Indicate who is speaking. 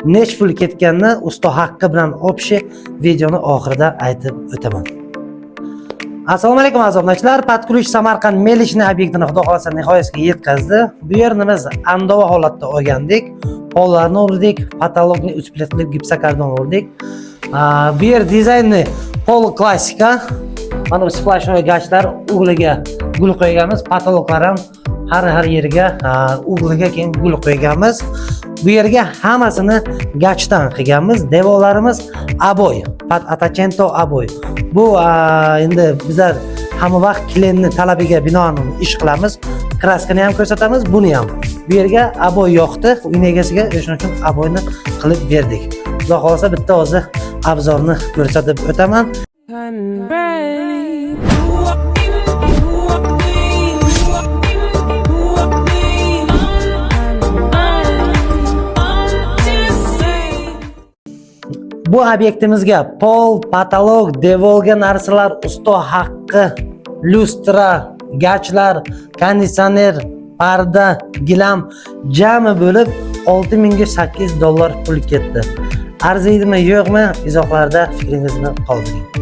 Speaker 1: nech pul ketganini usto haqqi bilan общий videoni oxirida aytib o'taman. Assalomu alaykum aziz obunachilar. Patkulish Samarqand Melishni obyektini xudo xolasa nihoyasiga yetkazdi. Bu yerni biz andova holatda olgandik. Pollarni urdik, patologni 3 pletli gipsokardon urdik. Bu yer dizayni pol klassika. Mana bu splashnoy gachlar ugliga gul qo'yganmiz, patologlar ham har yeriga ugliga keyin gul qo'yganmiz. Bu yerga hammasini gachdan qilganmiz. Devorlarimiz aboy, atachento aboy. Bu endi bizlar hamma vaqt klientni talabiga binoan ish qilamiz. Kraskani ham ko'rsatamiz, buni ham. Bu yerga aboy yoqdi, uy egasiga o'shaning uchun aboyni qilib berdik. Xudo xolasa bitta o'zi obzorni ko'rsatib o'taman. Bu obyektimizga pol, patolog, devolga narsalar, usto haqqi, lustra, gachlar, konditsioner, parda, gilam jami bo'lib $6,800 pul ketdi. Arziydimi, yo'qmi? Izohlarda fikringizni qoldiring.